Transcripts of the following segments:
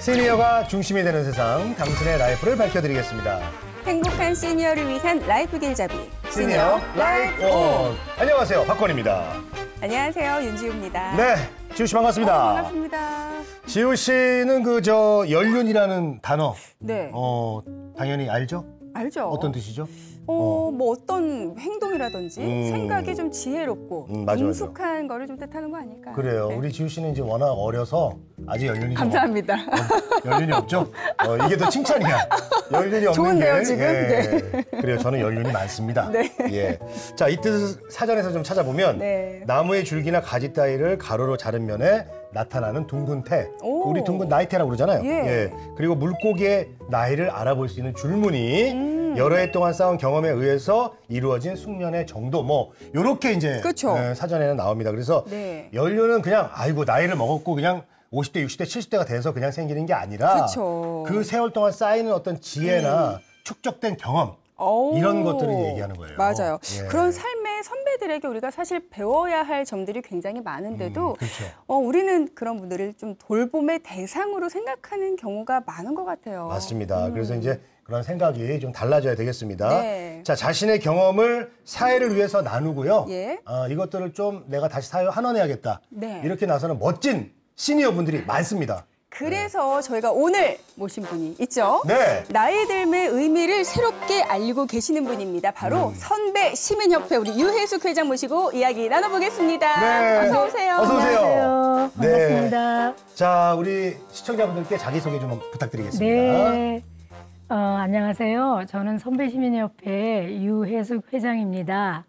시니어가 중심이 되는 세상, 당신의 라이프를 밝혀드리겠습니다. 행복한 시니어를 위한 라이프 길잡이 시니어 라이프 온. 안녕하세요, 박건입니다. 안녕하세요, 윤지우입니다. 네, 지우 씨 반갑습니다. 반갑습니다. 지우 씨는 연륜이라는 단어, 네, 당연히 알죠? 알죠. 어떤 뜻이죠? 뭐 어떤 행동이라든지 생각이 좀 지혜롭고 맞아. 능숙한 거를 좀 뜻하는 거 아닐까요? 그래요. 네. 우리 지우 씨는 이제 워낙 어려서 아직 연륜이 감사합니다. 연륜이 없죠? 이게 더 칭찬이야. 연륜이 없는 좋은데요, 게. 지금? 예. 네. 그래요. 저는 연륜이 많습니다. 네. 예. 자, 이 뜻을 사전에서 좀 찾아보면 네. 나무의 줄기나 가지 따위를 가로로 자른 면에 나타나는 둥근 태. 오. 우리 둥근 나이테라고 그러잖아요. 예. 그리고 물고기의 나이를 알아볼 수 있는 줄무늬. 여러 해 동안 쌓은 경험에 의해서 이루어진 숙련의 정도 요렇게 이제 그쵸. 사전에는 나옵니다. 그래서 네. 연륜은 그냥 아이고 나이를 먹었고 그냥 50대, 60대, 70대가 돼서 그냥 생기는 게 아니라 그쵸. 그 세월 동안 쌓이는 어떤 지혜나 축적된 경험 이런 것들을 얘기하는 거예요. 맞아요. 예. 그런 삶의 선배들에게 우리가 사실 배워야 할 점들이 굉장히 많은데도 그렇죠. 우리는 그런 분들을 좀 돌봄의 대상으로 생각하는 경우가 많은 것 같아요. 맞습니다. 그래서 이제 그런 생각이 좀 달라져야 되겠습니다. 네. 자, 자신의 경험을 사회를 위해서 나누고요. 예. 이것들을 좀 내가 다시 사회에 환원해야겠다. 네. 이렇게 나서는 멋진 시니어 분들이 많습니다. 그래서 저희가 오늘 모신 분이 있죠. 네. 나이 듦의 의미를 새롭게 알리고 계시는 분입니다. 바로 선배 시민협회 우리 유혜숙 회장 모시고 이야기 나눠보겠습니다. 네. 어서 오세요. 어서 오세요. 안녕하세요. 반갑습니다. 자, 우리 시청자분들께 자기소개 좀 부탁드리겠습니다. 네. 안녕하세요. 저는 선배시민협회 유혜숙 회장입니다.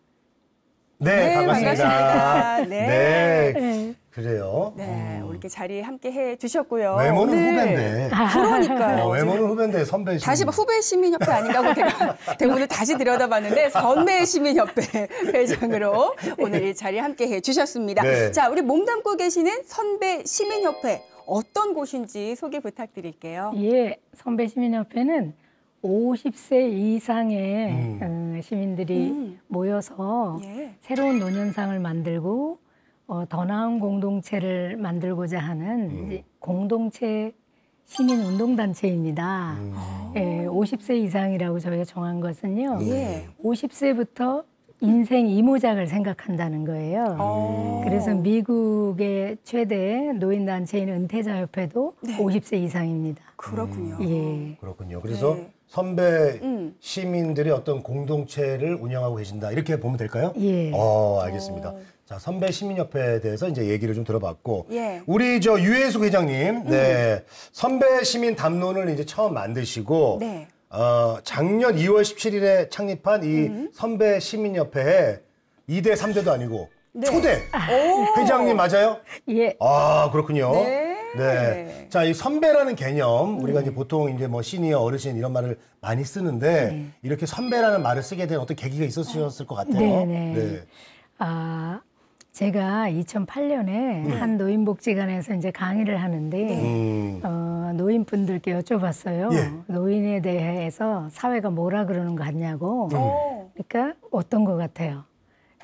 네, 반갑습니다. 네. 네. 그래요. 네, 우리 이렇게 자리에 함께 해주셨고요. 외모는 오늘 후배인데. 그러니까요. 외모는 후배인데 선배 시민. 다시 후배 시민협회 아닌가 하고 제가 대본을 다시 들여다봤는데 선배 시민협회 회장으로 오늘 이 자리에 함께 해주셨습니다. 네. 자, 우리 몸담고 계시는 선배 시민협회 어떤 곳인지 소개 부탁드릴게요. 예, 선배시민협회는 50세 이상의 시민들이 모여서 예. 새로운 노년상을 만들고 더 나은 공동체를 만들고자 하는 이제 공동체 시민운동단체입니다. 예, 50세 이상이라고 저희가 정한 것은요. 예. 50세부터 인생 이모작을 생각한다는 거예요. 그래서 미국의 최대 노인단체인 은퇴자협회도 네. 50세 이상입니다. 그렇군요. 예. 그렇군요. 그래서 네. 선배 시민들이 어떤 공동체를 운영하고 계신다. 이렇게 보면 될까요? 예. 알겠습니다. 자, 선배 시민협회에 대해서 이제 얘기를 좀 들어봤고. 예. 우리 유혜숙 회장님, 네. 선배 시민 담론을 이제 처음 만드시고. 네. 작년 2월 17일에 창립한 이 선배 시민협회에 2대, 3대도 아니고 네. 초대 회장님 맞아요? 예. 그렇군요. 네. 네. 자, 이 선배라는 개념, 우리가 이제 보통 이제 시니어, 어르신 이런 말을 많이 쓰는데 이렇게 선배라는 말을 쓰게 된 어떤 계기가 있으셨을 것 같아요. 네네. 네. 제가 2008년에 한 노인복지관에서 이제 강의를 하는데 노인분들께 여쭤봤어요. 예. 노인에 대해서 사회가 뭐라 그러는 거 같냐고. 그러니까 어떤 것 같아요?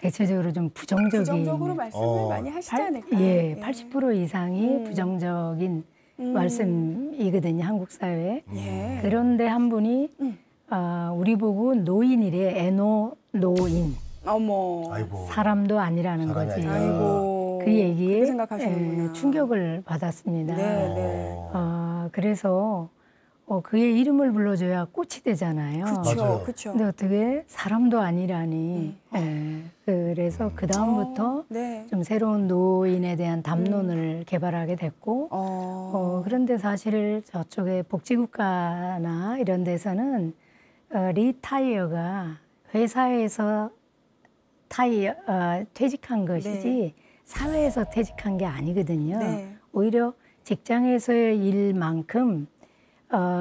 대체적으로 좀 부정적으로 말씀을 많이 하시지 않을까요? 예, 80% 이상이 부정적인 말씀이거든요, 한국 사회에. 예. 그런데 한 분이 우리 보고 노인이래, 노인. 어머. 아이고. 사람도 아니라는 사람이 거지. 아니라. 아이고. 그 얘기에 그렇게 생각하시는구나. 충격을 받았습니다. 네, 네. 그래서 그의 이름을 불러줘야 꽃이 되잖아요. 맞아요. 그렇죠. 그렇죠. 근데 어떻게 사람도 아니라니. 그래서 그 다음부터 네. 좀 새로운 노인에 대한 담론을 개발하게 됐고, 그런데 사실 저쪽에 복지국가나 이런 데서는 리타이어가 회사에서 퇴직한 것이지 네. 사회에서 퇴직한 게 아니거든요. 네. 오히려 직장에서의 일만큼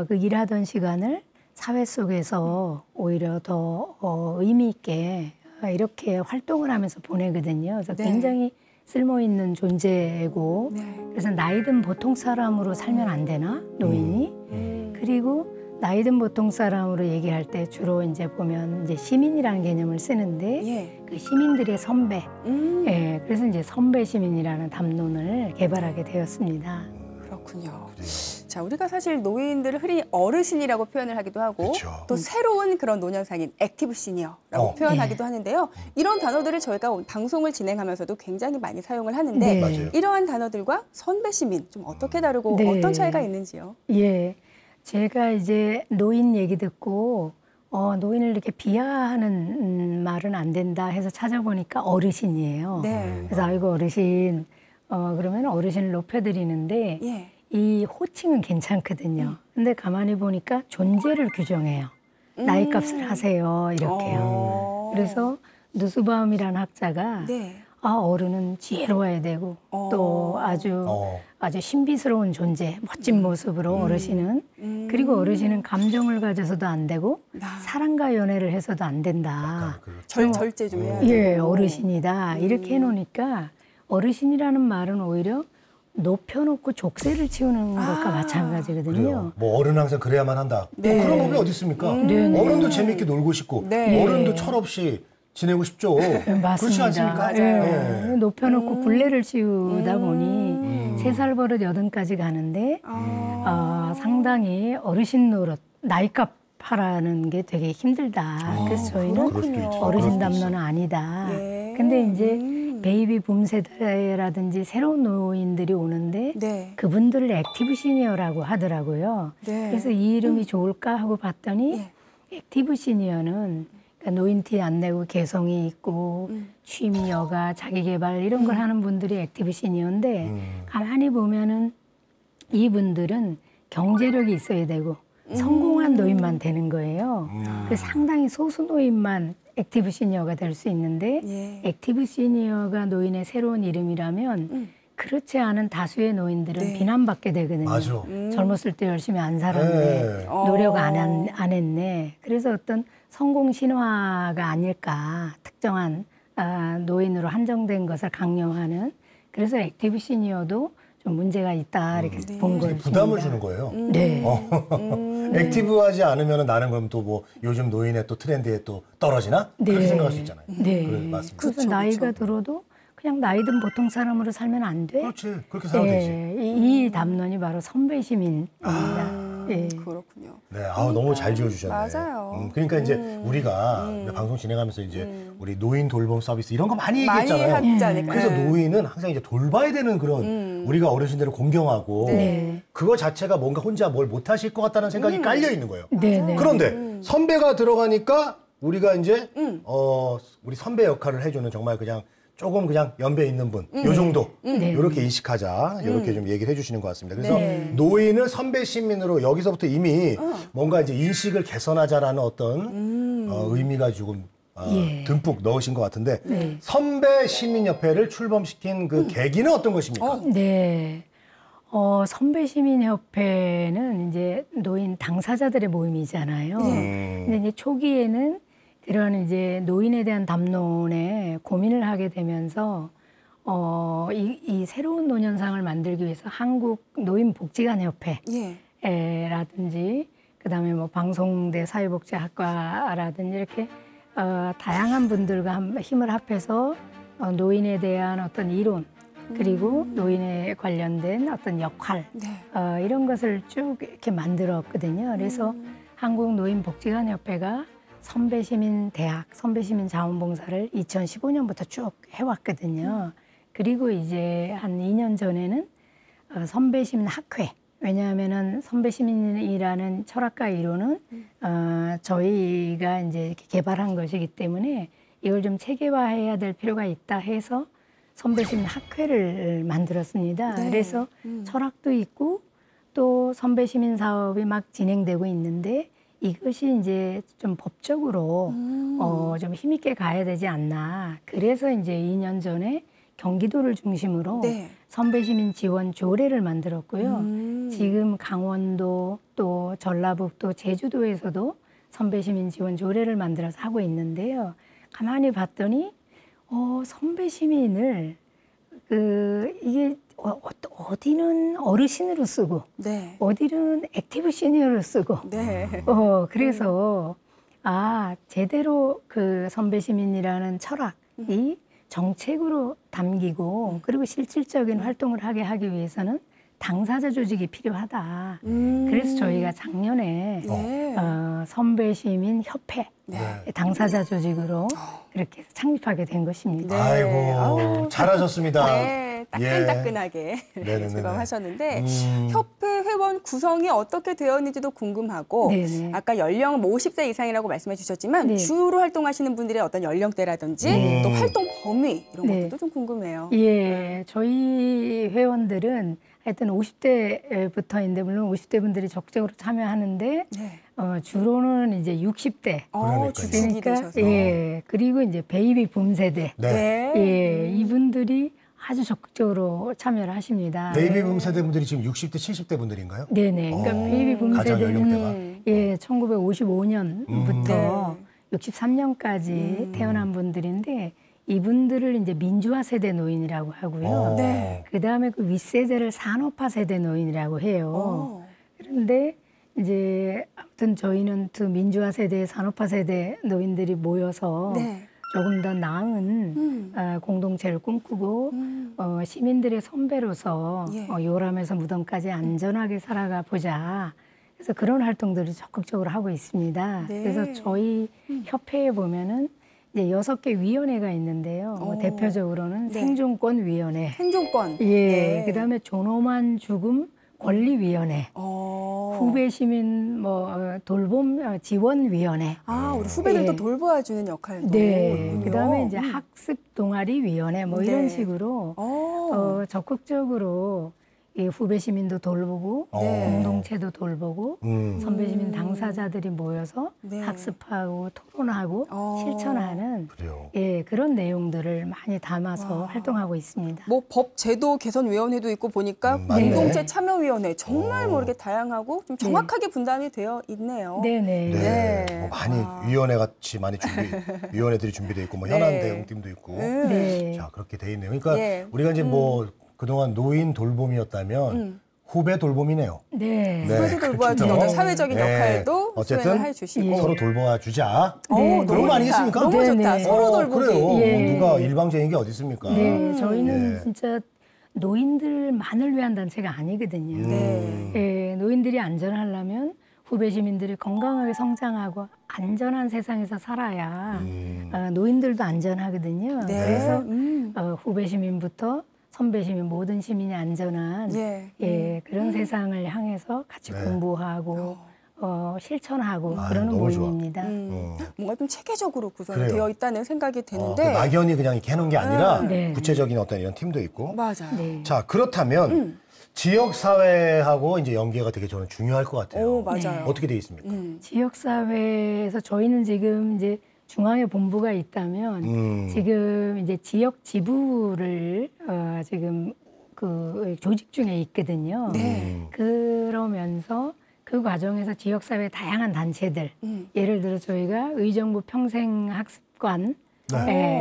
그 일하던 시간을 사회 속에서 오히려 더 의미 있게 이렇게 활동을 하면서 보내거든요. 그래서 네. 굉장히 쓸모 있는 존재고 네. 그래서 나이든 보통 사람으로 살면 안 되나 노인이 그리고 나이든 보통 사람으로 얘기할 때 주로 이제 보면 이제 시민이라는 개념을 쓰는데 예. 그 시민들의 선배, 예, 그래서 이제 선배 시민이라는 담론을 개발하게 되었습니다. 그렇군요. 그래요. 자, 우리가 사실 노인들을 흔히 어르신이라고 표현을 하기도 하고 그쵸. 또 새로운 그런 노년상인 액티브 시니어라고 표현하기도 하는데요. 이런 단어들을 저희가 방송을 진행하면서도 굉장히 많이 사용을 하는데 네. 맞아요. 이러한 단어들과 선배 시민 좀 어떻게 다르고 네. 어떤 차이가 있는지요? 예. 제가 이제 노인 얘기 듣고 노인을 이렇게 비하하는 말은 안 된다 해서 찾아보니까 어르신이에요. 네. 그래서 아이고 어르신 그러면 어르신을 높여드리는데 예. 이 호칭은 괜찮거든요. 근데 가만히 보니까 존재를 규정해요. 나이값을 하세요 이렇게요. 그래서 누스바움이라는 학자가 네. 어른은 지혜로워야 되고 또 아주 신비스러운 존재, 멋진 모습으로 어르신은 그리고 어르신은 감정을 가져서도 안 되고 사랑과 연애를 해서도 안 된다. 절제 좀 해야 돼요. 예, 어르신이다. 이렇게 해놓으니까 어르신이라는 말은 오히려 높여놓고 족쇄를 치우는 것과 마찬가지거든요. 그래요. 뭐 어른 항상 그래야만 한다. 네. 그런 법이 어디 있습니까? 네. 어른도 재밌게 놀고 싶고 네. 어른도 철없이 지내고 싶죠. 맞습니다. 그렇지 않습니까? 예. 네. 높여놓고 굴레를 치우다 보니 3살 버릇 80까지 가는데 상당히 어르신 노릇, 나이값 하라는 게 되게 힘들다. 그래서 저희는 그럴 수도 있죠. 어르신 그럴 수도 담론은 아니다. 예. 근데 이제 베이비 붐 세대라든지 새로운 노인들이 오는데 네. 그분들을 액티브 시니어라고 하더라고요. 네. 그래서 이 이름이 좋을까 하고 봤더니 예. 액티브 시니어는 그러니까 노인 티 안 내고 개성이 있고 취미, 여가, 자기개발 이런 걸 하는 분들이 액티브 시니어인데 가만히 보면은 이분들은 경제력이 있어야 되고 성공한 노인만 되는 거예요. 그래서 상당히 소수 노인만 액티브 시니어가 될 수 있는데 예. 액티브 시니어가 노인의 새로운 이름이라면 그렇지 않은 다수의 노인들은 네. 비난받게 되거든요. 맞아. 젊었을 때 열심히 안 살았네. 네. 노력 안 했네. 그래서 어떤 성공 신화가 아닐까. 특정한 노인으로 한정된 것을 강요하는. 그래서 액티브 시니어도 좀 문제가 있다. 이렇게 본 거예요. 부담을 주는 거예요. 네. 액티브하지 않으면 나는 그럼 또 뭐 요즘 노인의 또 트렌드에 또 떨어지나? 그렇게 네. 생각할 수 있잖아요. 네. 그래, 맞습니다. 그래서 그렇죠, 나이가 그렇죠. 들어도 그냥 나이든 보통 사람으로 살면 안 돼. 그렇지. 그렇게 살면 되지. 이 담론이 바로 선배 시민입니다. 예. 그렇군요. 네, 너무 잘 지어주셨네. 맞아요. 그러니까 이제 우리가 방송 진행하면서 이제 우리 노인 돌봄 서비스 이런 거 많이 많이 얘기했잖아요. 하지 않을까. 그래서 노인은 항상 이제 돌봐야 되는 그런 우리가 어르신들을 공경하고 네. 그거 자체가 뭔가 혼자 뭘 못하실 것 같다는 생각이 깔려 있는 거예요. 네. 그런데 선배가 들어가니까 우리가 이제 우리 선배 역할을 해주는 정말 그냥 조금 그냥 연배 있는 분, 요 정도 이렇게 인식하자 이렇게 좀 얘기를 해주시는 것 같습니다. 그래서 네. 노인을 선배 시민으로 여기서부터 이미 뭔가 이제 인식을 개선하자라는 어떤 의미가 조금 예. 듬뿍 넣으신 것 같은데 네. 선배 시민협회를 출범시킨 그 계기는 어떤 것입니까? 네. 선배 시민협회는 이제 노인 당사자들의 모임이잖아요. 근데 이제 초기에는 그런 이제 노인에 대한 담론에 고민을 하게 되면서 이 새로운 노년상을 만들기 위해서 한국 노인복지관협회 예. 라든지 그다음에 뭐 방송대 사회복지학과라든지 이렇게 다양한 분들과 힘을 합해서 노인에 대한 어떤 이론 그리고 노인에 관련된 어떤 역할 네. 이런 것을 쭉 이렇게 만들었거든요. 그래서 한국노인복지관협회가 선배시민대학, 선배시민자원봉사를 2015년부터 쭉 해왔거든요. 그리고 이제 한 2년 전에는 선배시민학회, 왜냐하면은 선배시민이라는 철학과 이론은 저희가 이제 이렇게 개발한 것이기 때문에 이걸 좀 체계화해야 될 필요가 있다 해서 선배시민학회를 만들었습니다. 네. 그래서 철학도 있고 또 선배시민 사업이 막 진행되고 있는데 이것이 이제 좀 법적으로 좀 힘있게 가야 되지 않나. 그래서 이제 2년 전에 경기도를 중심으로 네. 선배시민 지원 조례를 만들었고요. 지금 강원도 또 전라북도 제주도에서도 선배시민 지원 조례를 만들어서 하고 있는데요. 가만히 봤더니 선배시민을 이게 어디는 어르신으로 쓰고 네. 어디는 액티브 시니어로 쓰고 네. 그래서 제대로 그 선배시민이라는 철학이 정책으로 담기고 그리고 실질적인 활동을 하게 하기 위해서는 당사자 조직이 필요하다. 그래서 저희가 작년에 선배시민협회 당사자 조직으로 이렇게 해서 창립하게 된 것입니다. 아이고, 잘하셨습니다. 네, 따끈따끈하게 수고하셨는데 협회 회원 구성이 어떻게 되어 있는지도 궁금하고 네네. 아까 연령은 50세 이상이라고 말씀해 주셨지만 네. 주로 활동하시는 분들의 어떤 연령대라든지 또 활동 범위 이런 네. 것들도 좀 궁금해요. 예, 저희 회원들은 하여튼 50대부터인데 물론 50대 분들이 적극적으로 참여하는데 네. 주로는 이제 60대. 그러니까요. 주축이 되셔서. 예, 그리고 이제 베이비 붐 세대. 네. 예, 이분들이 아주 적극적으로 참여를 하십니다. 베이비붐 세대분들이 지금 60대, 70대 분들인가요? 네네. 그러니까 베이비 붐 가장 세대는 연령대가. 예, 1955년부터 네. 63년까지 태어난 분들인데 이분들을 이제 민주화 세대 노인이라고 하고요. 네. 그 다음에 그 윗세대를 산업화 세대 노인이라고 해요. 그런데 이제 아무튼 저희는 그 민주화 세대, 산업화 세대 노인들이 모여서 네. 조금 더 나은 공동체를 꿈꾸고 시민들의 선배로서 예. 요람에서 무덤까지 안전하게 살아가 보자. 그래서 그런 활동들을 적극적으로 하고 있습니다. 네. 그래서 저희 협회에 보면은 이제 6개 위원회가 있는데요. 대표적으로는 네. 생존권위원회, 생존권. 예, 네. 그다음에 존엄한 죽음 권리위원회, 후배 시민 돌봄 지원위원회. 우리 후배들도 예. 돌봐주는 역할도. 네. 있군요. 그다음에 이제 학습 동아리 위원회 뭐 이런 네. 식으로 적극적으로 이 후배 시민도 돌보고 네. 공동체도 돌보고 선배 시민 당사자들이 모여서 네. 학습하고 토론하고 실천하는 그래요. 예, 그런 내용들을 많이 담아서 활동하고 있습니다. 뭐 법 제도 개선 위원회도 있고 보니까 맞네. 공동체 참여 위원회 정말 뭐 이렇게 다양하고 좀 정확하게 분담이 되어 있네요. 네네. 네. 네. 뭐 많이 위원회 같이 많이 위원회들이 준비되어 있고 뭐 현안 대응팀도 있고. 네. 자, 그렇게 돼 있네요. 그러니까 예. 우리가 이제 뭐 그동안 노인 돌봄이었다면 후배 돌봄이네요. 네. 후배도 돌봐주는 그렇죠. 어떤 사회적인 네. 역할도 어쨌든 수행을 해주시고. 서로 돌봐 주자. 네. 그런 거 아니겠습니까? 너무 네, 좋다. 네. 서로 돌보기. 그래요. 뭐 예. 누가 일방적인 게 어디 있습니까? 네, 저희는 예. 진짜 노인들만을 위한 단체가 아니거든요. 네. 예, 노인들이 안전하려면 후배 시민들이 건강하게 성장하고 안전한 세상에서 살아야 노인들도 안전하거든요. 네. 그래서 후배 시민부터 선배 시민 모든 시민이 안전한 예. 그런 세상을 향해서 같이 네. 공부하고 실천하고 아, 그러는 너무 좋아. 모임입니다. 뭔가 좀 체계적으로 구성되어 그래요. 있다는 생각이 그 드는데. 막연히 그냥 이렇게 해놓은 게 아니라 네. 구체적인 어떤 이런 팀도 있고. 맞아요. 네. 자, 그렇다면 지역 사회하고 이제 연계가 되게 저는 중요할 것 같아요. 맞아요. 어떻게 돼 있습니까? 지역사회에서 저희는 지금 이제 중앙에 본부가 있다면 지금 이제 지역 지부를 지금 그 조직 중에 있거든요. 그러면서 그 과정에서 지역사회 다양한 단체들, 예를 들어 저희가 의정부 평생학습관,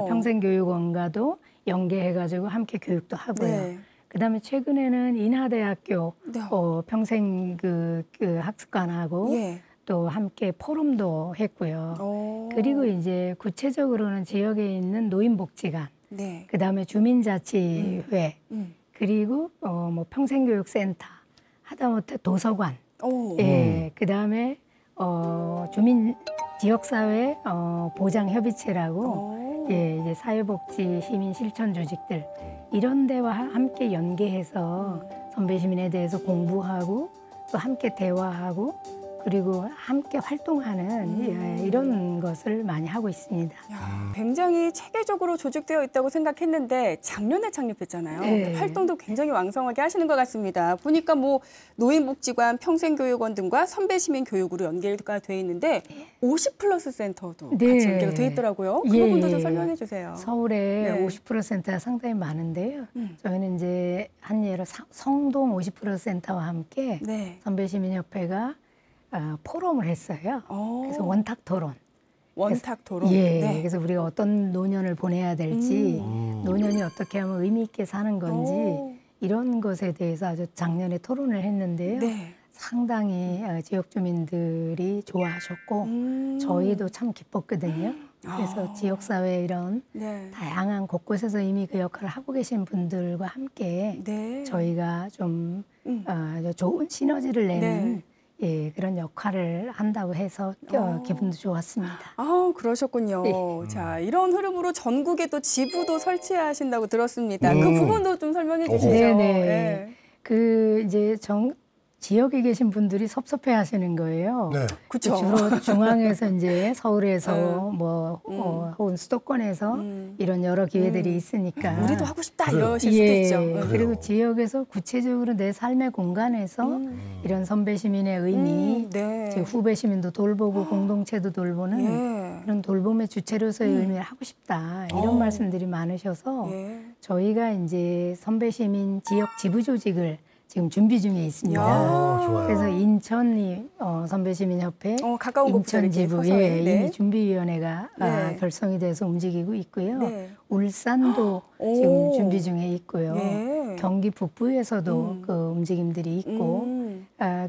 평생교육원과도 연계해가지고 함께 교육도 하고요. 네. 그다음에 최근에는 인하대학교 네. 평생 그 학습관하고 예. 또 함께 포럼도 했고요. 그리고 이제 구체적으로는 지역에 있는 노인복지관, 네. 그다음에 주민자치회, 그리고 뭐 평생교육센터, 하다못해 도서관, 그다음에 주민 지역사회 보장협의체라고 이제 사회복지 시민 실천 조직들 이런 데와 함께 연계해서 선배 시민에 대해서 공부하고 또 함께 대화하고 그리고 함께 활동하는 이런 것을 많이 하고 있습니다. 굉장히 체계적으로 조직되어 있다고 생각했는데 작년에 창립했잖아요. 네. 활동도 굉장히 왕성하게 하시는 것 같습니다. 보니까 뭐 노인복지관, 평생교육원 등과 선배시민교육으로 연계가 돼 있는데 50플러스 센터도 같이 연계가 돼 있더라고요. 그 부분도 좀 설명해 주세요. 서울에 50% 센터가 상당히 많은데요. 저희는 이제 한 예로 성동 50% 센터와 함께 선배시민협회가 포럼을 했어요. 그래서 원탁 토론. 원탁 토론. 예. 그래서 우리가 어떤 노년을 보내야 될지, 노년이 어떻게 하면 의미 있게 사는 건지 이런 것에 대해서 아주 작년에 토론을 했는데요. 상당히 지역 주민들이 좋아하셨고 저희도 참 기뻤거든요. 그래서 지역사회 이런 네. 다양한 곳곳에서 이미 그 역할을 하고 계신 분들과 함께 네. 저희가 좀 좋은 시너지를 내는 네. 예, 그런 역할을 한다고 해서 기분도 좋았습니다. 아, 그러셨군요. 네. 자, 이런 흐름으로 전국에 또 지부도 설치하신다고 들었습니다. 그 음. 부분도 좀 설명해 주시죠. 네네. 네. 그 이제 지역에 계신 분들이 섭섭해 하시는 거예요. 네. 그쵸. 주로 중앙에서 이제 서울에서 뭐 혹은 수도권에서 이런 여러 기회들이 있으니까 우리도 하고 싶다 그래요. 이러실 수도 예, 있죠. 그래요. 그리고 지역에서 구체적으로 내 삶의 공간에서 이런 선배 시민의 의미, 네. 제 후배 시민도 돌보고 공동체도 돌보는 예. 그런 돌봄의 주체로서의 의미를 하고 싶다 이런 말씀들이 많으셔서 예. 저희가 이제 선배 시민 지역 지부 조직을 지금 준비 중에 있습니다. 아, 좋아요. 그래서 인천이 선배시민협회 가까운 곳부터 인천 이렇게 지부 서서히, 예, 네. 이미 준비위원회가 네. 결성이 돼서 움직이고 있고요. 네. 울산도 오. 지금 준비 중에 있고요. 예. 경기 북부에서도 그 움직임들이 있고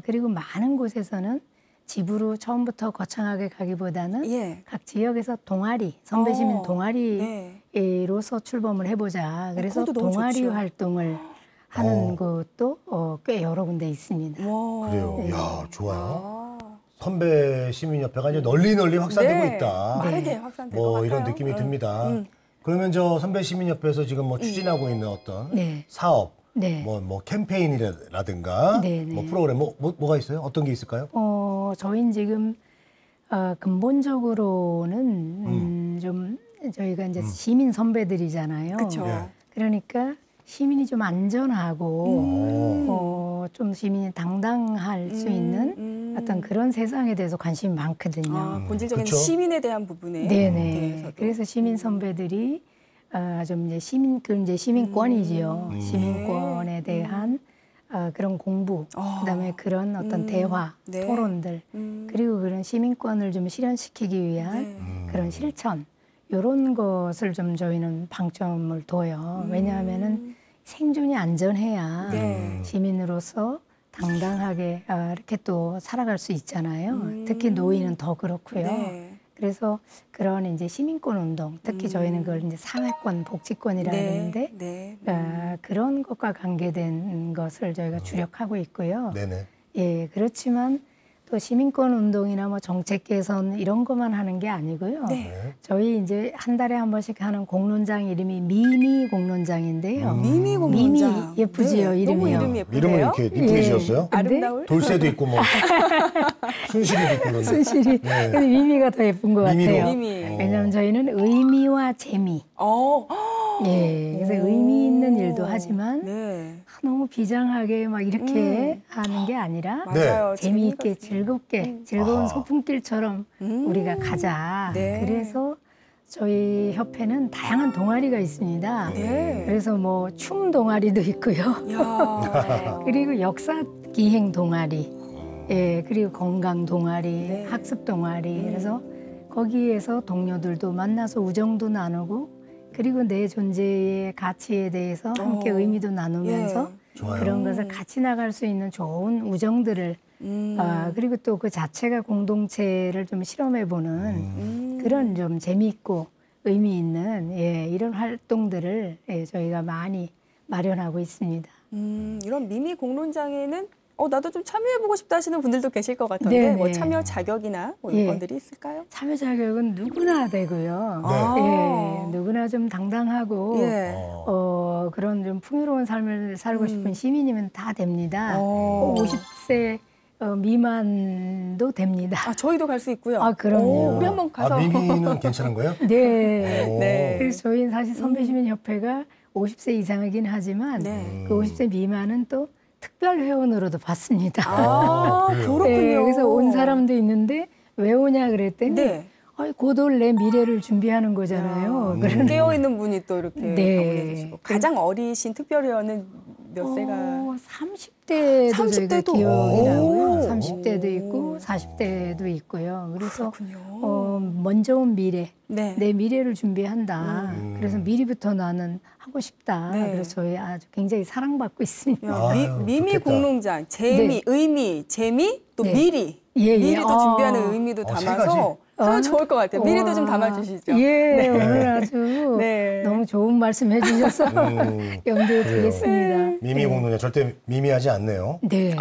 그리고 많은 곳에서는 지부로 처음부터 거창하게 가기보다는 예. 각 지역에서 동아리, 선배시민 네. 동아리로서 출범을 해보자. 그래서 그것도 너무 동아리 좋죠. 활동을 하는 곳도 꽤 여러 군데 있습니다. 와. 그래요. 네. 야, 좋아요. 아. 선배 시민협회가 이제 널리 확산되고 네. 있다. 빠르게 확산될 것 뭐 같아요. 이런 느낌이 듭니다. 그러면 저 선배 시민협회에서 지금 뭐 추진하고 있는 어떤 네. 사업, 네. 뭐 캠페인이라든가 네, 네. 뭐 프로그램 뭐가 있어요? 어떤 게 있을까요? 저희는 지금 근본적으로는 좀 저희가 이제 시민 선배들이잖아요. 그렇죠. 예. 그러니까 시민이 좀 안전하고 좀 시민이 당당할 수 있는 어떤 그런 세상에 대해서 관심이 많거든요. 본질적인 그쵸? 시민에 대한 부분에 네네. 대해서도. 그래서 시민 선배들이 좀 이제 시민권이지요. 시민권에 대한 그런 공부, 그다음에 그런 어떤 대화, 네. 토론들, 그리고 그런 시민권을 좀 실현시키기 위한 그런 실천, 이런 것을 좀 저희는 방점을 둬요. 왜냐하면은 생존이 안전해야 네. 시민으로서 당당하게 이렇게 또 살아갈 수 있잖아요. 특히 노인은 더 그렇고요. 네. 그래서 그런 이제 시민권 운동, 특히 저희는 그걸 이제 사회권, 복지권이라 하는데 네. 그런 것과 관계된 것을 저희가 주력하고 있고요. 네네. 예, 그렇지만 또 시민권 운동이나 뭐 정책 개선 이런 것만 하는 게 아니고요. 네. 네. 저희 이제 한 달에 한 번씩 하는 공론장 이름이 미미 공론장인데요. 미미 공론장. 미미 예쁘지요, 네. 이름이요. 너무 이름이 예쁜데요. 이름을 이렇게 이쁘게 예. 지었어요? 아름다울. 돌쇠도 있고 뭐 순실이도 있고 그런데. 순실이. 네. 근데 미미가 더 예쁜 것 미미로. 같아요. 미미. 왜냐하면 저희는 의미와 재미. 예, 그래서 의미 있는 일도 하지만 네. 너무 비장하게 막 이렇게 하는 게 아니라 맞아요. 재미있게 즐겁게 즐거운 아. 소풍길처럼 우리가 가자. 네. 그래서 저희 협회는 다양한 동아리가 있습니다. 네. 그래서 뭐 춤 동아리도 있고요. 야. 그리고 역사 기행 동아리, 예, 그리고 건강 동아리, 네. 학습 동아리. 그래서 거기에서 동료들도 만나서 우정도 나누고 그리고 내 존재의 가치에 대해서 함께 의미도 나누면서 좋아요. 그런 것을 같이 나갈 수 있는 좋은 우정들을 그리고 또 그 자체가 공동체를 좀 실험해보는 그런 좀 재미있고 의미 있는 이런 활동들을 저희가 많이 마련하고 있습니다. 이런 미미 공론장에는 나도 좀 참여해보고 싶다 하시는 분들도 계실 것 같은데 네네. 뭐 참여 자격이나 뭐 예. 요건들이 있을까요? 참여 자격은 누구나 되고요. 네. 누구나 좀 당당하고 예. 그런 좀 풍요로운 삶을 살고 싶은 시민이면 다 됩니다. 50세 미만도 됩니다. 저희도 갈 수 있고요. 그럼요. 우리 한번 가서. 미미는 괜찮은 거예요? 네. 네. 그래서 저희는 사실 선배시민협회가 50세 이상이긴 하지만 네. 그 50세 미만은 또 특별 회원으로도 받습니다. 그렇군요. 네, 그래서 온 사람도 있는데 왜 오냐 그랬더니 네. 곧 내 미래를 준비하는 거잖아요. 깨어 있는 분이 또 이렇게 네. 방문해 주시고 가장 어리신 특별회원은 몇 세가? 30대도 30대도? 저희가 기억이 나고요. 오. 30대도 있고 40대도 있고요. 그래서 그렇군요. 먼저 온 미래, 네. 내 미래를 준비한다. 그래서 미리부터 나는 하고 싶다. 네. 그래서 저희 아주 굉장히 사랑받고 있습니다. 야, 아유, 미미 좋겠다. 공농장, 재미, 네. 의미, 재미, 또 네. 미리. 예, 미리도 예. 준비하는 의미도 세 담아서 하면 좋을 것 같아요. 미리도 좀 담아주시죠. 예, 오늘 아주 네. 너무 좋은 말씀 해주셔서 염두에 그래요. 두겠습니다. 미미 공동장 절대 미미하지 않네요. 네.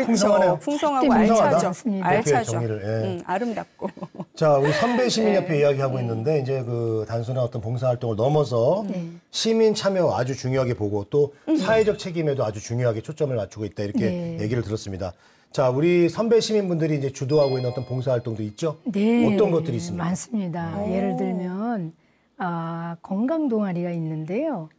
풍성하네요. 풍성하고 풍성하다. 알차죠. 맞습니다. 이렇게 알차죠. 정리를, 예. 아름답고. 자, 우리 선배 시민협회 이야기하고 있는데 이제 그 단순한 어떤 봉사활동을 넘어서 시민 참여 아주 중요하게 보고 또 사회적 책임에도 아주 중요하게 초점을 맞추고 있다 이렇게 네. 얘기를 들었습니다. 자, 우리 선배 시민분들이 이제 주도하고 있는 어떤 봉사활동도 있죠? 네. 어떤 것들이 있습니까? 많습니다. 예를 들면 건강 동아리가 있는데요.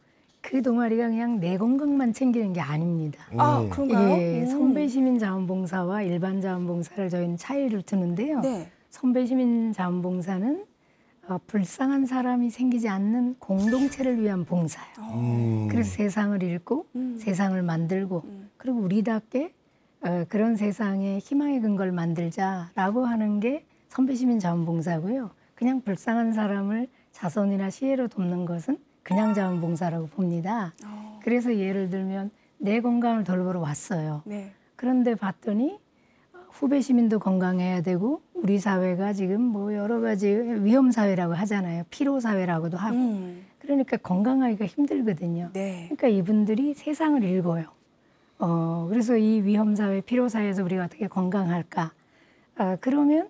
그 동아리가 그냥 내 건강만 챙기는 게 아닙니다. 아, 그런가요? 예, 선배 시민 자원봉사와 일반 자원봉사를 저희는 차이를 두는데요. 네. 선배 시민 자원봉사는 불쌍한 사람이 생기지 않는 공동체를 위한 봉사예요. 그래서 세상을 읽고 세상을 만들고 그리고 우리답게 그런 세상에 희망의 근거를 만들자라고 하는 게 선배 시민 자원봉사고요. 그냥 불쌍한 사람을 자선이나 시혜로 돕는 것은 그냥 자원봉사라고 봅니다. 그래서 예를 들면 내 건강을 돌보러 왔어요. 네. 그런데 봤더니 후배 시민도 건강해야 되고 우리 사회가 지금 뭐 여러 가지 위험 사회라고 하잖아요. 피로 사회라고도 하고. 그러니까 건강하기가 힘들거든요. 네. 그러니까 이분들이 세상을 읽어요. 그래서 이 위험 사회, 피로 사회에서 우리가 어떻게 건강할까? 그러면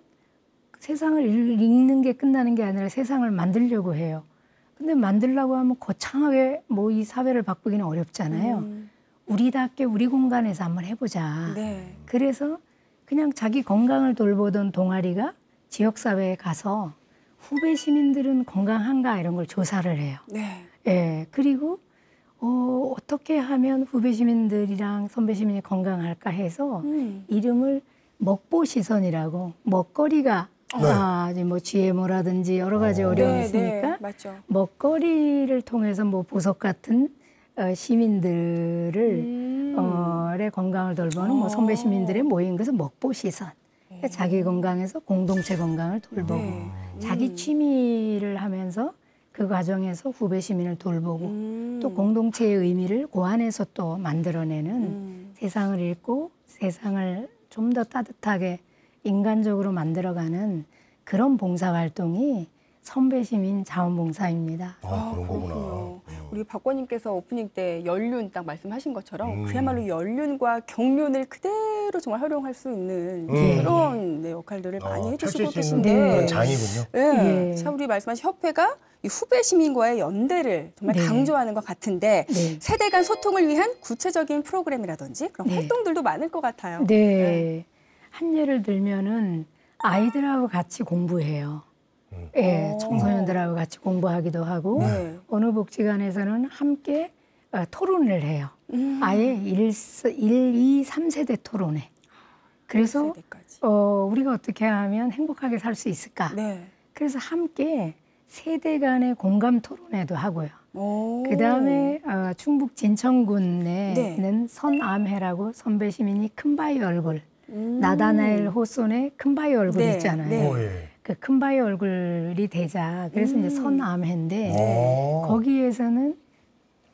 세상을 읽는 게 끝나는 게 아니라 세상을 만들려고 해요. 근데 만들려고 하면 거창하게 뭐 이 사회를 바꾸기는 어렵잖아요. 우리답게 우리 공간에서 한번 해보자. 네. 그래서 그냥 자기 건강을 돌보던 동아리가 지역사회에 가서 후배 시민들은 건강한가 이런 걸 조사를 해요. 네. 예, 그리고 어떻게 하면 후배 시민들이랑 선배 시민이 건강할까 해서 이름을 먹보시선이라고 먹거리가 이제 뭐 GMO라든지 여러 가지 어려움이 네, 있으니까 네, 맞죠. 먹거리를 통해서 뭐 보석 같은 시민들을 의 건강을 돌보는 뭐 선배 시민들의 모임 그래서 먹보시선 그러니까 자기 건강에서 공동체 건강을 돌보고 네. 자기 취미를 하면서 그 과정에서 후배 시민을 돌보고 또 공동체의 의미를 그 안에서 또 만들어내는 세상을 읽고 세상을 좀 더 따뜻하게 인간적으로 만들어가는 그런 봉사활동이 선배 시민 자원봉사입니다. 그런 거구나. 그렇군요. 우리 박권님께서 오프닝 때 연륜 딱 말씀하신 것처럼 그야말로 연륜과 경륜을 그대로 정말 활용할 수 있는 그런 네, 역할들을 많이 해주시고 펼칠 수 있는 계신데 그런 장이군요. 네. 예. 참 우리 말씀하신 협회가 이 후배 시민과의 연대를 정말 네. 강조하는 것 같은데 네. 세대 간 소통을 위한 구체적인 프로그램이라든지 그런 네. 활동들도 많을 것 같아요. 네. 한 예를 들면은 아이들하고 같이 공부해요. 예, 청소년들하고 같이 공부하기도 하고 네. 어느 복지관에서는 함께 토론을 해요. 아예 1, 2, 3세대 토론회. 그래서 세대까지. 우리가 어떻게 하면 행복하게 살 수 있을까? 네. 그래서 함께 세대 간의 공감 토론회도 하고요. 오. 그다음에 충북 진천군에는 네. 선암회라고 선배 시민이 큰바위 얼굴 나다나엘 호손의 큰바위 얼굴 네, 있잖아요. 네. 예. 그 큰바위 얼굴이 되자 그래서 이제 선암회인데 거기에서는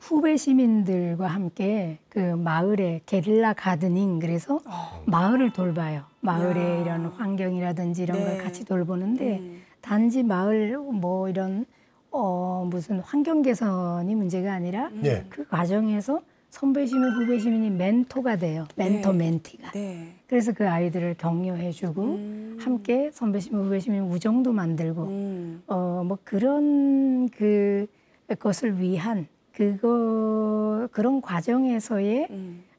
후배 시민들과 함께 그 마을에 게릴라 가드닝 그래서 마을을 돌봐요. 마을의 이런 환경이라든지 이런 네. 걸 같이 돌보는데 단지 마을 뭐 이런 무슨 환경 개선이 문제가 아니라 네. 그 과정에서 선배 시민, 후배 시민이 멘토가 돼요. 멘토, 네. 멘티가. 네. 그래서 그 아이들을 격려해주고 함께 선배 시민, 후배 시민 우정도 만들고 뭐 그런 그것을 위한 그런 과정에서의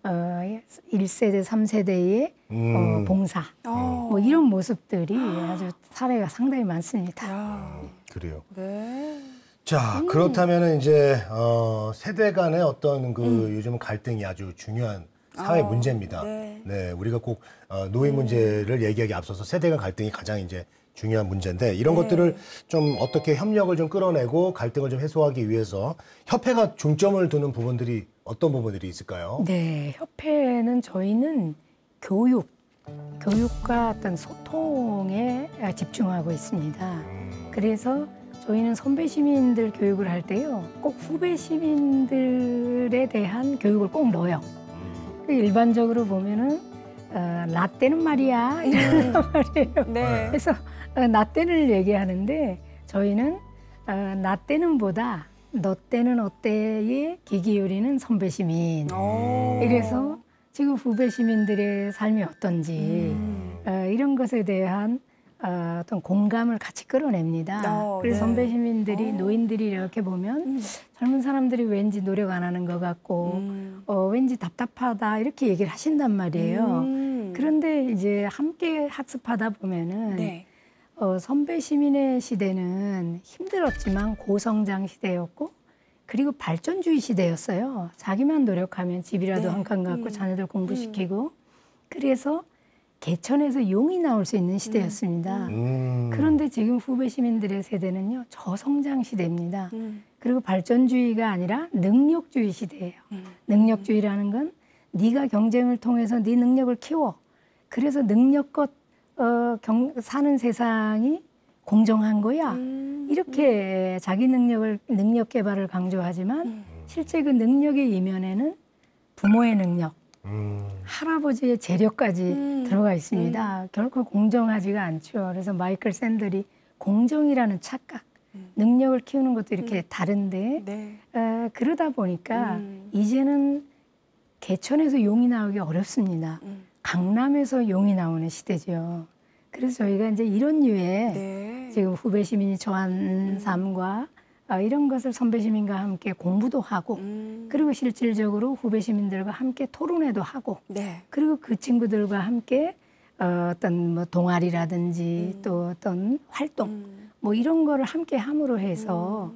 1세대, 3세대의 봉사 뭐 이런 모습들이 아주 사례가 상당히 많습니다. 야. 그래요. 네. 자, 그렇다면 이제 세대 간의 어떤 그 요즘 갈등이 아주 중요한 사회 문제입니다. 네. 네, 우리가 꼭 노인 문제를 얘기하기 앞서서 세대 간 갈등이 가장 이제 중요한 문제인데 이런 것들을 좀 어떻게 협력을 좀 끌어내고 갈등을 좀 해소하기 위해서 협회가 중점을 두는 부분들이 어떤 부분들이 있을까요? 네, 협회는 저희는 교육과 어떤 소통에 집중하고 있습니다. 그래서 저희는 선배 시민들 교육을 할 때요, 꼭 후배 시민들에 대한 교육을 꼭 넣어요. 일반적으로 보면은 라떼는 말이야 이런 말이에요. 네. 그래서 라떼를 얘기하는데 저희는 라떼는보다 너 때는 어때에 귀 기울이는 선배 시민. 이래서 지금 후배 시민들의 삶이 어떤지 이런 것에 대한 어떤 공감을 같이 끌어냅니다. 그래서 네. 선배 시민들이 노인들이 이렇게 보면 젊은 사람들이 왠지 노력 안 하는 것 같고 왠지 답답하다 이렇게 얘기를 하신단 말이에요. 그런데 이제 함께 학습하다 보면은 네. 선배 시민의 시대는 힘들었지만 고성장 시대였고 그리고 발전주의 시대였어요. 자기만 노력하면 집이라도 네. 한 칸 갖고 자녀들 공부시키고 그래서 개천에서 용이 나올 수 있는 시대였습니다. 그런데 지금 후배 시민들의 세대는요. 저성장 시대입니다. 그리고 발전주의가 아니라 능력주의 시대예요. 능력주의라는 건 네가 경쟁을 통해서 네 능력을 키워. 그래서 능력껏 사는 세상이 공정한 거야. 이렇게 자기 능력 개발을 강조하지만 실제 그 능력의 이면에는 부모의 능력, 할아버지의 재력까지 들어가 있습니다. 결코 공정하지가 않죠. 그래서 마이클 샌들이 공정이라는 착각, 능력을 키우는 것도 이렇게 다른데 네. 그러다 보니까 이제는 개천에서 용이 나오기 어렵습니다. 강남에서 용이 나오는 시대죠. 그래서 저희가 이제 이런 류의 네. 지금 후배 시민이 처한 삶과 이런 것을 선배 시민과 함께 공부도 하고 그리고 실질적으로 후배 시민들과 함께 토론회도 하고 네. 그리고 그 친구들과 함께 어떤 뭐 동아리라든지 또 어떤 활동 뭐 이런 거를 함께 함으로 해서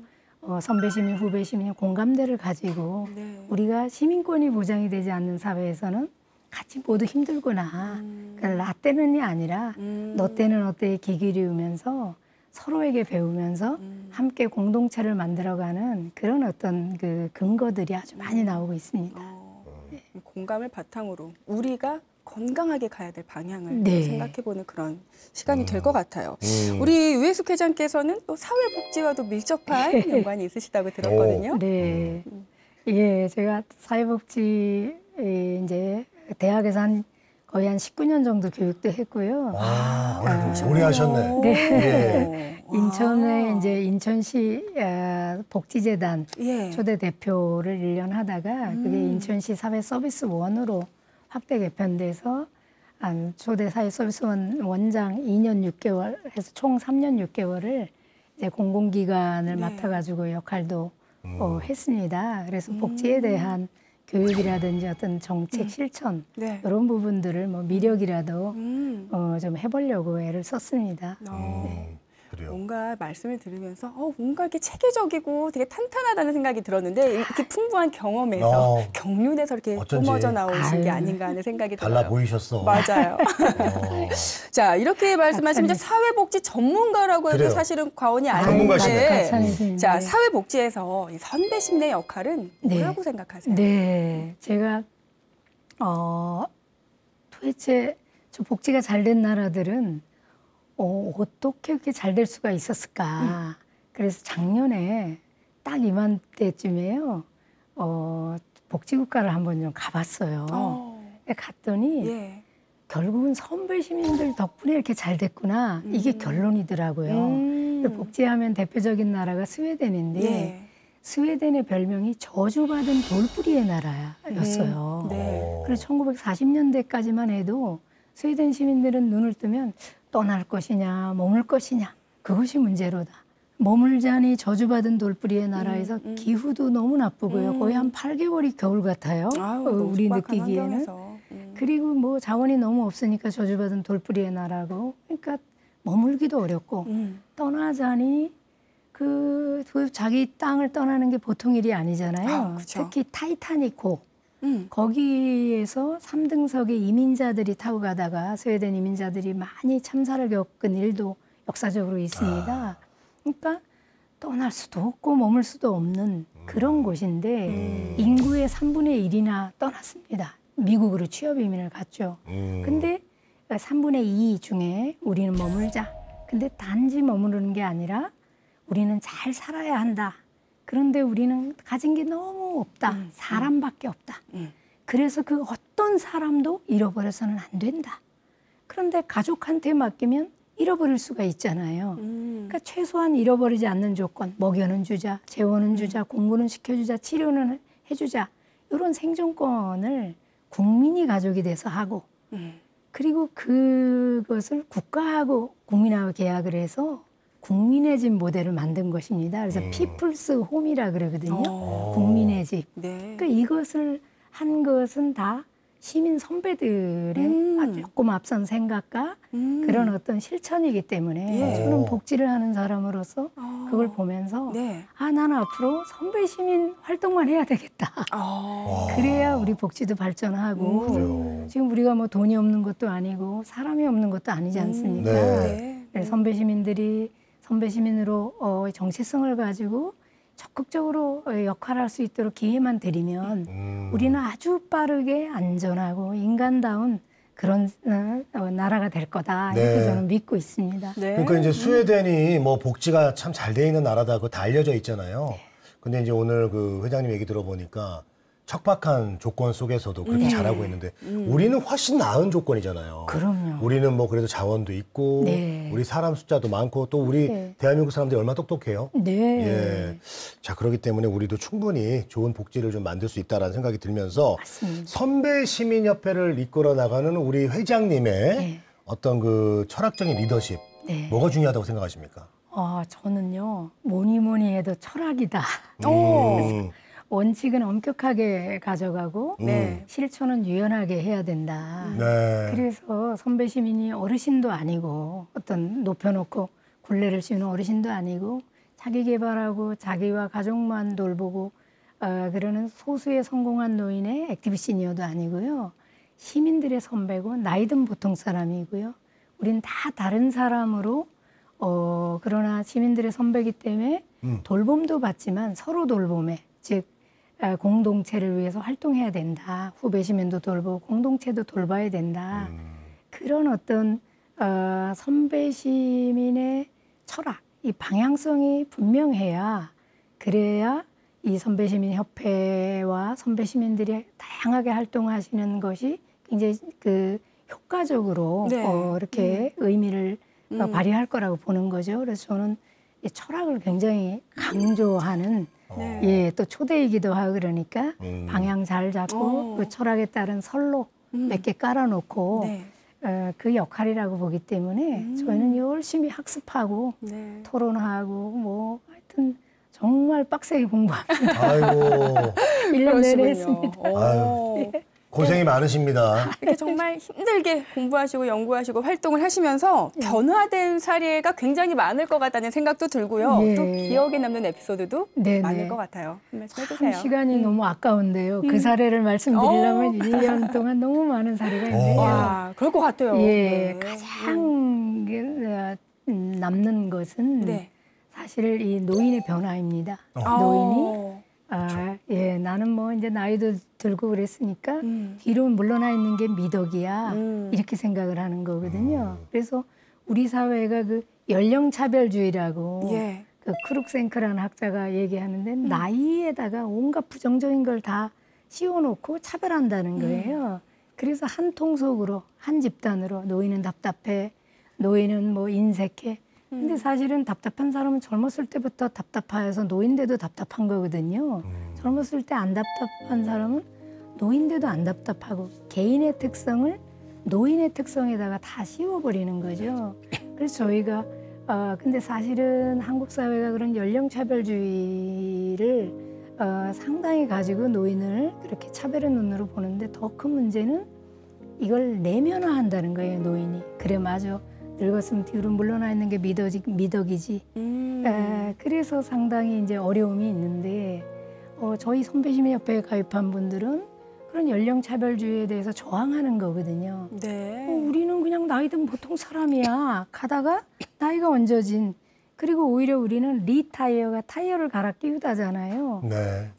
선배 시민, 후배 시민의 공감대를 가지고 네. 우리가 시민권이 보장이 되지 않는 사회에서는 같이 모두 힘들구나. 그러니까 나 때는이 아니라 너 때는 어때에 귀 기울이면서 서로에게 배우면서 함께 공동체를 만들어가는 그런 어떤 그 근거들이 아주 많이 나오고 있습니다. 네. 공감을 바탕으로 우리가 건강하게 가야 될 방향을 네. 생각해보는 그런 시간이 될 것 같아요. 우리 유혜숙 회장께서는 또 사회복지와도 밀접한 연관이 있으시다고 들었거든요. 네. 예, 제가 사회복지 이제 대학에서 거의 한 19년 정도 교육도 했고요. 오래 하셨네. 네. 인천에 이제 인천시 복지재단 예. 초대 대표를 1년 하다가 그게 인천시 사회서비스원으로 확대 개편돼서 초대 사회서비스원 원장 2년 6개월 해서 총 3년 6개월을 이제 공공기관을 맡아가지고 역할도 했습니다. 그래서 복지에 대한 교육이라든지 어떤 정책 실천 네. 이런 부분들을 뭐 미력이라도 좀 해보려고 애를 썼습니다. 그래요. 뭔가 말씀을 들으면서 뭔가 이렇게 체계적이고 되게 탄탄하다는 생각이 들었는데 이렇게 풍부한 경험에서 경륜에서 이렇게 어쩐지. 뿜어져 나오신 게 아닌가 하는 생각이 들어요. 달라 보이셨어. 맞아요. 자, 이렇게 말씀하시면 이제 사회복지 전문가라고 해도 그래요. 사실은 과언이 전문가시네. 아닌데 자, 사회복지에서 이 선배 시민의 역할은 뭐라고 생각하세요? 네, 제가 도대체 저 복지가 잘 된 나라들은 어떻게 그렇게 잘 될 수가 있었을까. 그래서 작년에 딱 이맘때쯤에요. 복지국가를 한번 좀 가봤어요. 갔더니 예. 결국은 선배 시민들 덕분에 이렇게 잘 됐구나. 이게 결론이더라고요. 복지하면 대표적인 나라가 스웨덴인데 예. 스웨덴의 별명이 저주받은 돌뿌리의 나라였어요. 네. 그래서 1940년대까지만 해도 스웨덴 시민들은 눈을 뜨면 떠날 것이냐 머물 것이냐 그것이 문제로다. 머물자니 저주받은 돌뿌리의 나라에서 기후도 너무 나쁘고요. 거의 한 8개월이 겨울 같아요. 우리 느끼기에는. 그리고 뭐 자원이 너무 없으니까 저주받은 돌뿌리의 나라고. 그러니까 머물기도 어렵고 떠나자니 그 자기 땅을 떠나는 게 보통 일이 아니잖아요. 특히 타이타닉호. 거기에서 3등석에 이민자들이 타고 가다가 스웨덴 이민자들이 많이 참사를 겪은 일도 역사적으로 있습니다. 그러니까 떠날 수도 없고 머물 수도 없는 그런 곳인데 인구의 3분의 1이나 떠났습니다. 미국으로 취업 이민을 갔죠. 근데 3분의 2 중에 우리는 머물자. 근데 단지 머무르는 게 아니라 우리는 잘 살아야 한다. 그런데 우리는 가진 게 너무 없다. 사람밖에 없다. 그래서 그 어떤 사람도 잃어버려서는 안 된다. 그런데 가족한테 맡기면 잃어버릴 수가 있잖아요. 그러니까 최소한 잃어버리지 않는 조건, 먹여는 주자, 재워는 주자, 공부는 시켜주자, 치료는 해주자. 이런 생존권을 국민이 가족이 돼서 하고 그리고 그것을 국가하고 국민하고 계약을 해서 국민의 집 모델을 만든 것입니다. 그래서 피플스 홈이라 그러거든요. 국민의 집. 네. 그러니까 이것을 한 것은 다 시민 선배들의 아주 조금 앞선 생각과 그런 어떤 실천이기 때문에 저는 복지를 하는 사람으로서 그걸 보면서 네. 아, 나는 앞으로 선배 시민 활동만 해야 되겠다. 그래야 우리 복지도 발전하고 지금 우리가 뭐 돈이 없는 것도 아니고 사람이 없는 것도 아니지 않습니까? 네. 선배 시민들이 선배 시민으로 정체성을 가지고 적극적으로 역할을 할 수 있도록 기회만 드리면 우리는 아주 빠르게 안전하고 인간다운 그런 나라가 될 거다. 이렇게 저는 믿고 있습니다. 네. 그러니까 이제 스웨덴이 뭐 복지가 참 잘 돼 있는 나라다, 그거 다 알려져 있잖아요. 근데 이제 오늘 그 회장님 얘기 들어보니까 척박한 조건 속에서도 그렇게 잘하고 있는데 우리는 훨씬 나은 조건이잖아요. 그럼요. 우리는 뭐 그래도 자원도 있고 우리 사람 숫자도 많고 또 우리 대한민국 사람들이 얼마나 똑똑해요. 예. 자, 그렇기 때문에 우리도 충분히 좋은 복지를 좀 만들 수 있다라는 생각이 들면서 맞습니다. 선배 시민협회를 이끌어 나가는 우리 회장님의 어떤 그 철학적인 리더십 뭐가 중요하다고 생각하십니까? 저는요 뭐니 해도 철학이다. 원칙은 엄격하게 가져가고 실천은 유연하게 해야 된다. 그래서 선배 시민이 어르신도 아니고 어떤 높여놓고 굴레를 씌우는 어르신도 아니고 자기 개발하고 자기와 가족만 돌보고 그러는 소수의 성공한 노인의 액티브 시니어도 아니고요. 시민들의 선배고 나이든 보통 사람이고요. 우린 다 다른 사람으로 그러나 시민들의 선배이기 때문에 돌봄도 받지만 서로 돌봄에 즉 공동체를 위해서 활동해야 된다. 후배 시민도 돌보고 공동체도 돌봐야 된다. 그런 어떤 선배 시민의 철학, 이 방향성이 분명해야 그래야 이 선배 시민 협회와 선배 시민들이 다양하게 활동하시는 것이 굉장히 그 효과적으로 이렇게 의미를 발휘할 거라고 보는 거죠. 그래서 저는 이 철학을 굉장히 강조하는 또 초대이기도 하고 그러니까 방향 잘 잡고 그 철학에 따른 선로 몇 개 깔아놓고 그 역할이라고 보기 때문에 저희는 열심히 학습하고 토론하고 뭐 하여튼 정말 빡세게 공부합니다. 아이고. 1년 내내 했습니다. 아유, 고생이 많으십니다. 이렇게 정말 힘들게 공부하시고 연구하시고 활동을 하시면서 변화된 사례가 굉장히 많을 것 같다는 생각도 들고요. 또 기억에 남는 에피소드도 많을 것 같아요. 한 말씀 해주세요. 시간이 너무 아까운데요. 그 사례를 말씀드리려면 1년 동안 너무 많은 사례가 있는데요. 와, 그럴 것 같아요. 가장 남는 것은 사실 이 노인의 변화입니다. 노인이 나는 뭐 이제 나이도 들고 그랬으니까 뒤로 물러나 있는 게 미덕이야 이렇게 생각을 하는 거거든요. 그래서 우리 사회가 그 연령차별주의라고 그 크룩생크라는 학자가 얘기하는데 나이에다가 온갖 부정적인 걸 다 씌워놓고 차별한다는 거예요. 그래서 한 통속으로 한 집단으로 노인은 답답해, 노인은 뭐 인색해. 근데 사실은 답답한 사람은 젊었을 때부터 답답해서 노인돼도 답답한 거거든요. 젊었을 때 안 답답한 사람은 노인돼도 안 답답하고 개인의 특성을 노인의 특성에다가 다 씌워버리는 거죠. 그래서 저희가 근데 사실은 한국 사회가 그런 연령차별주의를 상당히 가지고 노인을 그렇게 차별의 눈으로 보는데 더 큰 문제는 이걸 내면화한다는 거예요, 노인이. 그래, 맞아. 늙었으면 뒤로 물러나 있는 게 미덕이지. 그래서 상당히 이제 어려움이 있는데 저희 선배시민협회에 가입한 분들은 그런 연령차별주의에 대해서 저항하는 거거든요. 네. 우리는 그냥 나이 든 보통 사람이야. 가다가 나이가 얹어진. 그리고 오히려 우리는 리타이어가 타이어를 갈아 끼우다잖아요. 네.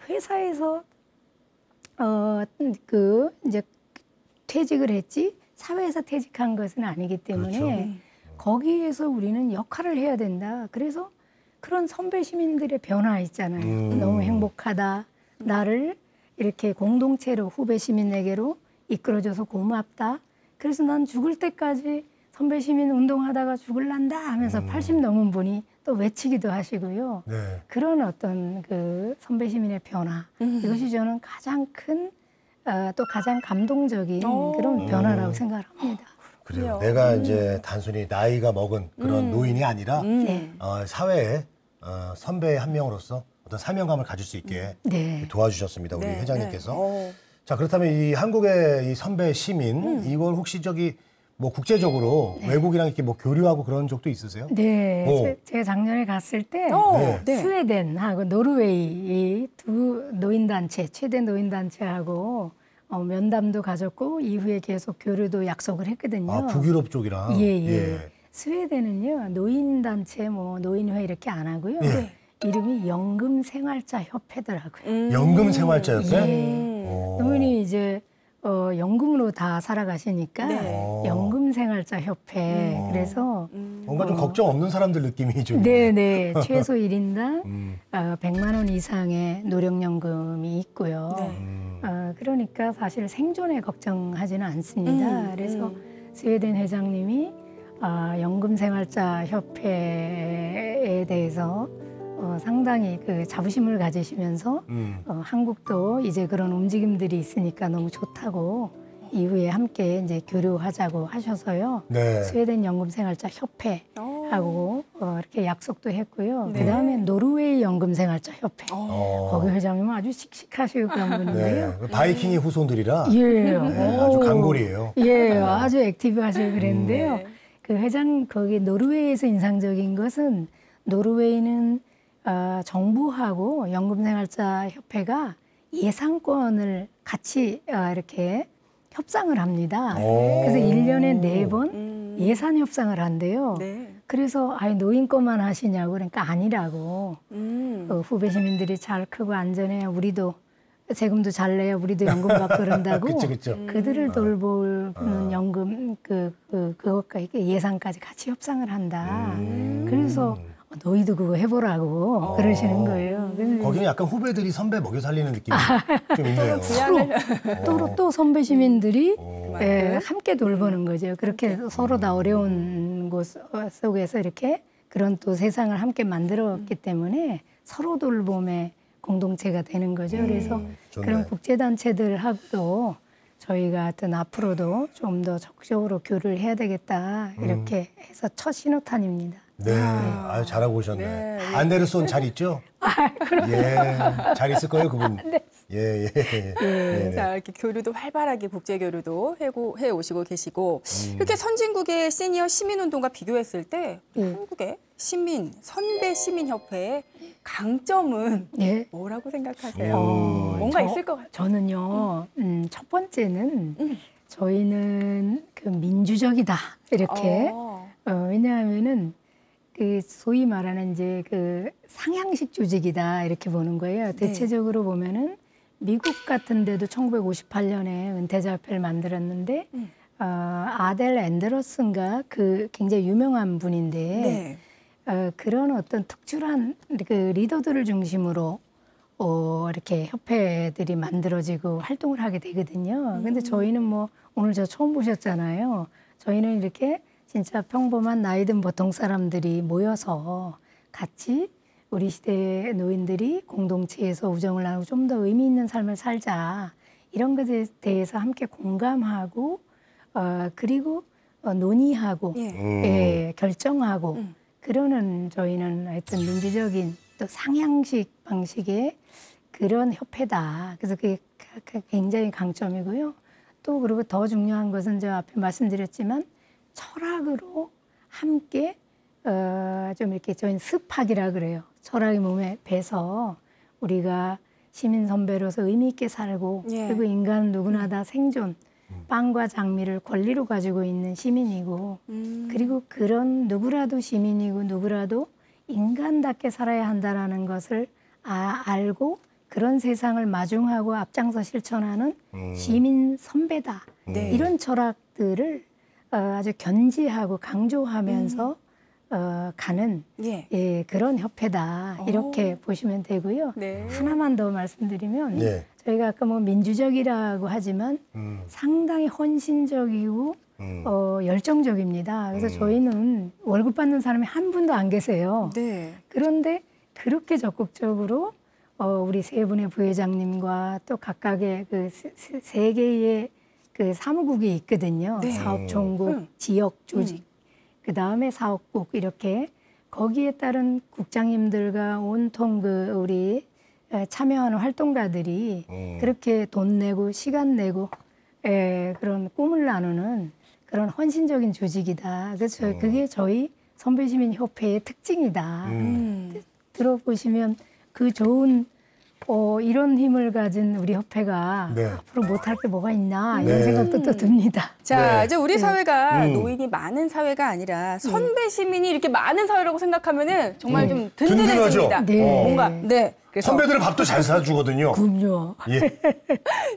회사에서 이제 퇴직을 했지 사회에서 퇴직한 것은 아니기 때문에 그렇죠. 거기에서 우리는 역할을 해야 된다. 그래서 그런 선배 시민들의 변화 있잖아요. 너무 행복하다. 나를 이렇게 공동체로 후배 시민에게로 이끌어줘서 고맙다. 그래서 난 죽을 때까지 선배 시민 운동하다가 죽을란다 하면서 80 넘은 분이 또 외치기도 하시고요. 네. 그런 어떤 그 선배 시민의 변화. 이것이 저는 가장 큰, 또 가장 감동적인 그런 변화라고 생각을 합니다. 그래요. 내가 이제 단순히 나이가 먹은 그런 노인이 아니라 네. 사회에 선배 한 명으로서 어떤 사명감을 가질 수 있게 네. 도와주셨습니다. 우리 네, 회장님께서. 네. 자, 그렇다면 이 한국의 이 선배 시민 이걸 혹시 뭐 국제적으로 외국이랑 이렇게 뭐 교류하고 그런 적도 있으세요? 네, 제가 작년에 갔을 때 네. 스웨덴하고 노르웨이 이 두 노인단체, 최대 노인단체하고 면담도 가졌고 이후에 계속 교류도 약속을 했거든요. 아, 북유럽 쪽이랑. 예. 스웨덴은요 노인단체, 뭐 노인회 이렇게 안 하고요. 예. 이름이 연금생활자협회더라고요. 연금생활자협회? 노인이 이제 연금으로 다 살아가시니까 네. 연금생활자협회. 그래서 뭔가 좀 걱정 없는 사람들 느낌이 좀. 네네 최소 1인당 100만 원 이상의 노령연금이 있고요. 그러니까 사실 생존에 걱정하지는 않습니다. 그래서 스웨덴 회장님이 연금생활자협회에 대해서 상당히 그 자부심을 가지시면서 한국도 이제 그런 움직임들이 있으니까 너무 좋다고 이후에 함께 이제 교류하자고 하셔서요. 네. 스웨덴 연금생활자 협회하고 이렇게 약속도 했고요. 네. 그다음에 노르웨이 연금생활자 협회. 거기 회장님은 아주 씩씩하시고 그런 분인데요. 네. 바이킹의 후손들이라 예, 아주 강골이에요. 예, 아주 액티브하시고 그랬는데요. 네. 그 회장 거기 노르웨이에서 인상적인 것은 노르웨이는 정부하고 연금생활자 협회가 예산권을 같이 이렇게 협상을 합니다. 그래서 1년에 4번 예산 협상을 한대요. 네. 그래서 노인 것만 하시냐고 그러니까 아니라고. 후배 시민들이 잘 크고 안전해 우리도 세금도 잘 내야 우리도 연금 받고 그런다고. 그쵸. 그들을 돌보는 연금 그것과 예산까지 같이 협상을 한다. 그래서 너희도 그거 해보라고 그러시는 거예요. 거기는 약간 후배들이 선배 먹여 살리는 느낌이 좀 있네요. 또 선배 시민들이 함께 돌보는 거죠. 그렇게 서로 다 어려운 곳 속에서 이렇게 그런 또 세상을 함께 만들었기 때문에 서로 돌봄의 공동체가 되는 거죠. 그래서 좋네. 그런 국제단체들하고도 저희가 하여튼 앞으로도 좀 더 적극적으로 교류를 해야 되겠다 이렇게 해서 첫 신호탄입니다. 네, 아유 잘하고 오셨네. 네. 안데르손 잘 있죠? 예, 잘 있을 거예요 그분. 예. 자, 이렇게 교류도 활발하게 국제 교류도 해 오시고 계시고 이렇게 선진국의 시니어 시민운동과 비교했을 때 한국의 선배 시민협회의 강점은 뭐라고 생각하세요? 뭔가 있을 것 같아요. 저는요, 첫 번째는 저희는 그 민주적이다 이렇게. 왜냐하면은 그 소위 말하는 이제 그 상향식 조직이다 이렇게 보는 거예요. 대체적으로 보면은 미국 같은 데도 1958년에 은퇴자협회를 만들었는데 아델 앤더슨가 그 굉장히 유명한 분인데 그런 어떤 특출한 그 리더들을 중심으로 이렇게 협회들이 만들어지고 활동을 하게 되거든요. 근데 저희는 뭐 오늘 저 처음 보셨잖아요. 저희는 이렇게 진짜 평범한 나이 든 보통 사람들이 모여서 같이 우리 시대의 노인들이 공동체에서 우정을 나누고 좀 더 의미 있는 삶을 살자. 이런 것에 대해서 함께 공감하고 그리고 논의하고 결정하고 그러는 저희는 하여튼 민주적인 또 상향식 방식의 그런 협회다. 그래서 그게 굉장히 강점이고요. 또 그리고 더 중요한 것은 제가 앞에 말씀드렸지만 철학으로 함께 좀 이렇게 저희는 습학이라 그래요. 철학이 몸에 배서 우리가 시민 선배로서 의미 있게 살고 예. 그리고 인간은 누구나 다 생존, 빵과 장미를 권리로 가지고 있는 시민이고 그리고 그런 누구라도 시민이고 누구라도 인간답게 살아야 한다라는 것을 알고 그런 세상을 마중하고 앞장서 실천하는 시민 선배다. 네. 이런 철학들을 아주 견지하고 강조하면서 가는 예. 예, 그런 협회다. 이렇게 보시면 되고요. 네. 하나만 더 말씀드리면 네. 저희가 아까 뭐 민주적이라고 하지만 상당히 헌신적이고 열정적입니다. 그래서 저희는 월급 받는 사람이 한 분도 안 계세요. 네. 그런데 그렇게 적극적으로 우리 세 분의 부회장님과 또 각각의 그 세 개의 그 사무국이 있거든요. 네. 사업 총국, 지역 조직, 그 다음에 사업국 이렇게 거기에 따른 국장님들과 온통 그 우리 참여하는 활동가들이 그렇게 돈 내고 시간 내고 그런 꿈을 나누는 그런 헌신적인 조직이다. 그래서 그게 저희 선배시민협회의 특징이다. 들어보시면 그 좋은 이런 힘을 가진 우리 협회가 네. 앞으로 못할 게 뭐가 있나 이런 네. 생각도 또 듭니다. 자, 네. 이제 우리 사회가 노인이 많은 사회가 아니라 선배 시민이 이렇게 많은 사회라고 생각하면은 정말 좀 든든해집니다. 네. 뭔가 그래서 선배들은 밥도 잘 사주거든요. 그럼요. 예.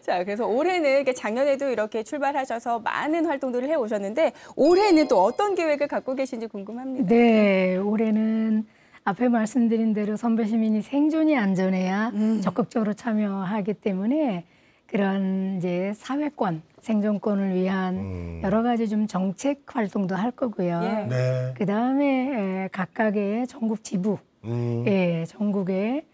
자, 그래서 올해는 이렇게 작년에도 이렇게 출발하셔서 많은 활동들을 해 오셨는데 올해는 또 어떤 계획을 갖고 계신지 궁금합니다. 네, 올해는 앞에 말씀드린 대로 선배 시민이 생존이 안전해야 적극적으로 참여하기 때문에 그런 이제 사회권, 생존권을 위한 여러 가지 좀 정책 활동도 할 거고요. 예. 네. 그 다음에 각각의 전국 지부, 예, 전국에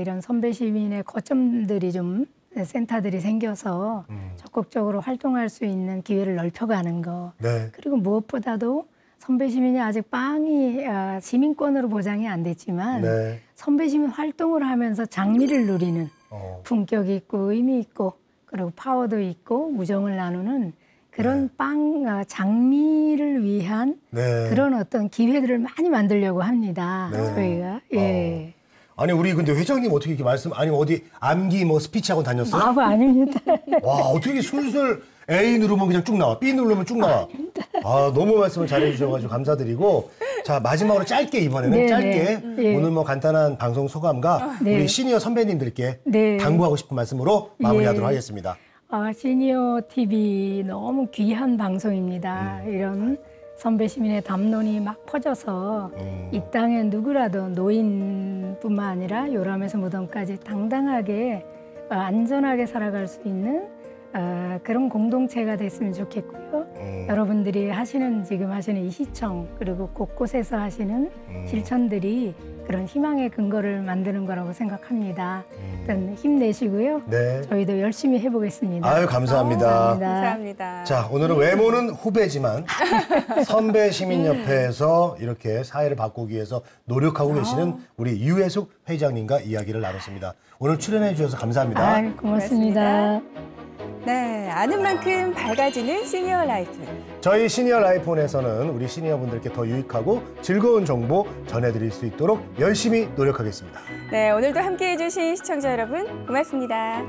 이런 선배 시민의 거점들이 좀 센터들이 생겨서 적극적으로 활동할 수 있는 기회를 넓혀가는 거. 네. 그리고 무엇보다도 선배 시민이 아직 빵이 시민권으로 보장이 안 됐지만 네. 선배 시민 활동을 하면서 장미를 누리는 품격이 있고 의미 있고 그리고 파워도 있고 우정을 나누는 그런 장미를 위한 네. 그런 어떤 기회들을 많이 만들려고 합니다. 네. 저희가. 예. 아니 우리 근데 회장님 어떻게 이렇게 아니 어디 암기 뭐 스피치 학원 다녔어요? 아닙니다. 와 어떻게 술술 A 누르면 그냥 쭉 나와, B 누르면 쭉 나와. 너무 말씀을 잘해주셔가지고 감사드리고 자 마지막으로 짧게 이번에는 네, 짧게 네. 오늘 뭐 간단한 방송 소감과 네. 우리 시니어 선배님들께 네. 당부하고 싶은 말씀으로 마무리하도록 예. 하겠습니다. 시니어 TV 너무 귀한 방송입니다. 이런 선배 시민의 담론이 막 퍼져서 이 땅에 누구라도 노인뿐만 아니라 요람에서 무덤까지 당당하게 안전하게 살아갈 수 있는 그런 공동체가 됐으면 좋겠고요. 여러분들이 지금 하시는 이 시청 그리고 곳곳에서 하시는 실천들이 그런 희망의 근거를 만드는 거라고 생각합니다. 일단 힘내시고요. 네. 저희도 열심히 해보겠습니다. 아유 감사합니다. 감사합니다. 자 오늘은 외모는 후배지만 선배 시민협회에서 이렇게 사회를 바꾸기 위해서 노력하고 계시는 우리 유혜숙 회장님과 이야기를 나눴습니다. 오늘 출연해 주셔서 감사합니다. 고맙습니다. 네, 아는 만큼 밝아지는 시니어 라이프. 저희 시니어 라이프온에서는 우리 시니어분들께 더 유익하고 즐거운 정보 전해드릴 수 있도록 열심히 노력하겠습니다. 네, 오늘도 함께해 주신 시청자 여러분 고맙습니다.